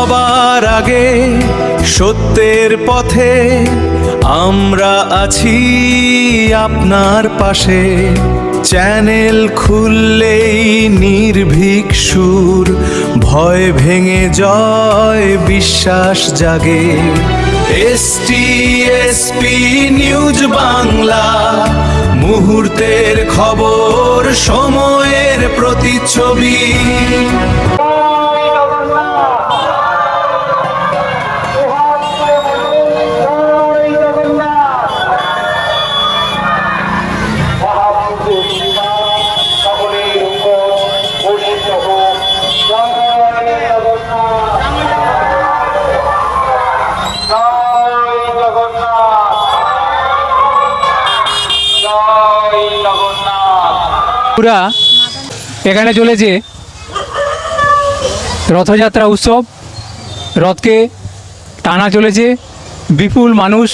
সবার আগে সত্যের পথে আমরা আছি আপনার পাশে। চ্যানেল খুললেই নির্ভীক সুর, ভয় ভেঙে জয় বিশ্বাস জাগে। STSP নিউজ বাংলা, মুহূর্তের খবর, সময়ের প্রতিচ্ছবি। পুরা এখানে চলেছে রথযাত্রা উৎসব। রথকে টানা চলেছে, বিপুল মানুষ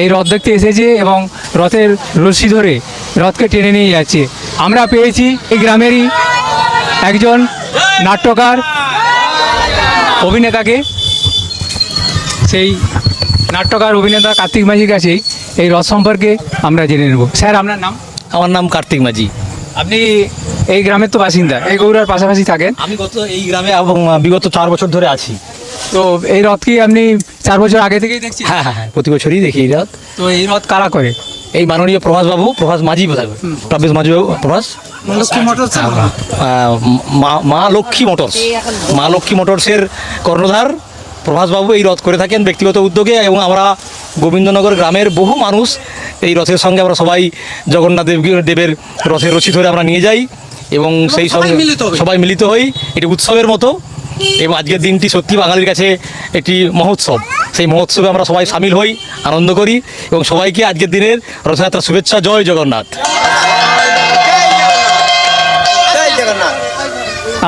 এই রথ দেখতে এসেছে এবং রথের রশি ধরে রথকে টেনে নিয়ে যাচ্ছে। আমরা পেয়েছি এই গ্রামেরই একজন নাট্যকার অভিনেতাকে। সেই নাট্যকার অভিনেতা কার্তিক মাঝির কাছেই এই রথ সম্পর্কে আমরা জেনে নেব। স্যার, আপনার নাম? আমার নাম কার্তিক মাঝি। আপনি এই গ্রামের তো বাসিন্দা, এই গৌড়ার পাশাপাশি থাকেন? আমি এই গ্রামে এবং বিগত 4 বছর ধরে আছি। তো এই রথ কি আপনি 4 বছর আগে থেকেই দেখছি? হ্যাঁ হ্যাঁ হ্যাঁ, প্রতি বছরই দেখি এই রথ। তো এই রথ কারা করে? এই মাননীয় প্রভাস মাঝি, বোধহয় প্রভাস মাঝি বাবু, প্রভাস মা লক্ষ্মী মোটরসের কর্ণধার প্রভাস বাবু এই রথ করে থাকেন ব্যক্তিগত উদ্যোগে। এবং আমরা গোবিন্দনগর গ্রামের বহু মানুষ এই রথের সঙ্গে আমরা সবাই জগন্নাথ দেবের রথের রশি ধরে আমরা নিয়ে যাই এবং সেই সঙ্গে সবাই মিলিত হই। এটি উৎসবের মতো এবং আজকের দিনটি সত্যি বাঙালির কাছে একটি মহোৎসব। সেই মহোৎসবে আমরা সবাই সামিল হই, আনন্দ করি এবং সবাইকে আজকের দিনের রথযাত্রা শুভেচ্ছা। জয় জগন্নাথ।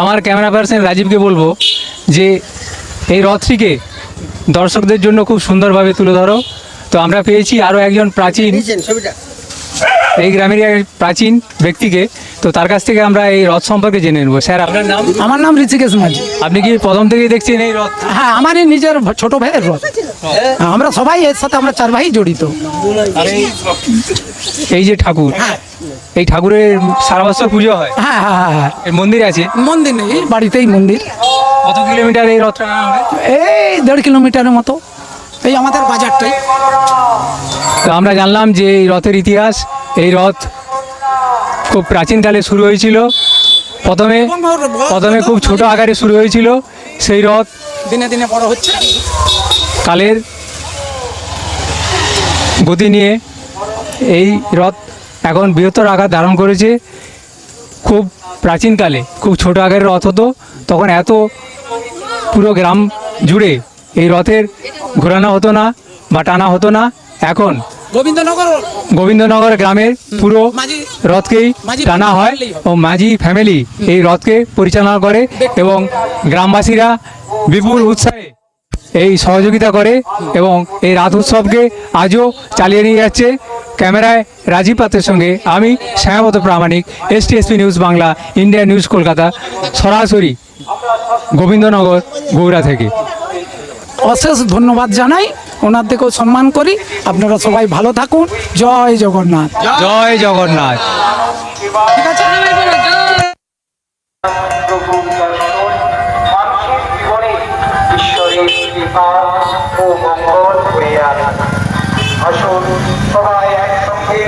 আমার ক্যামেরা পার্সন রাজীবকে বলবো যে এই রথটিকে দর্শকদের জন্য খুব সুন্দরভাবে তুলে ধরো। তো আমরা পেয়েছি আরও একজন প্রাচীন, এই গ্রামের এক প্রাচীন ব্যক্তিকে। তো তার কাছ থেকে আমরা এই রথ সম্পর্কে জেনে নেব। স্যার, আপনার নাম? আমার নাম ঋষিকেশ মাঝি। আপনি কি প্রথম থেকেই দেখছেন এই রথ? হ্যাঁ, আমারই নিজের ছোট ভাইয়ের রথ। আমরা সবাই এর সাথে, আমরা 4 ভাই জড়িত। এই যে ঠাকুর, এই ঠাকুরের সারা বছর পুজো হয়? হ্যাঁ হ্যাঁ হ্যাঁ হ্যাঁ, এর মন্দির আছে? মন্দির নেই, বাড়িতেই মন্দির। কত কিলোমিটার এই রথটা টানা হয়? এই 1.5 কিলোমিটারের মতো, এই আমাদের বাজারটাই। তো আমরা জানলাম যে এই রথের ইতিহাস। এই রথ খুব প্রাচীনকালে শুরু হয়েছিল। প্রথমে খুব ছোট আকারে শুরু হয়েছিল। সেই রথ দিনে দিনে বড় হচ্ছে। কালের গতি নিয়ে এই রথ এখন বৃহত্তর আকার ধারণ করেছে। খুব প্রাচীনকালে খুব ছোট আকারের রথ হতো, তখন এত পুরো গ্রাম জুড়ে এই রথের ঘোরানো হতো না বা টানা হতো না। এখন গোবিন্দনগর গ্রামের পুরো রথকেই টানা হয় ও মাঝি ফ্যামিলি এই রথকে পরিচালনা করে এবং গ্রামবাসীরা বিপুল উৎসাহে এই সহযোগিতা করে এবং এই রাত উৎসবকে আজও চালিয়ে নিয়ে যাচ্ছে। ক্যামেরায় রাজীব পাত্রের সঙ্গে আমি শ্যামাপদ প্রামাণিক, STSP news Bangla, India news Kolkata, সরাসরি গোবিন্দনগর গৌড়া থেকে। অশেষ ধন্যবাদ জানাই, ওনার থেকেও সম্মান করি। আপনারা সবাই ভালো থাকুন। জয় জগন্নাথ। জয় জগন্নাথ। ঠিক আছে। আসুন সবাই একসঙ্গে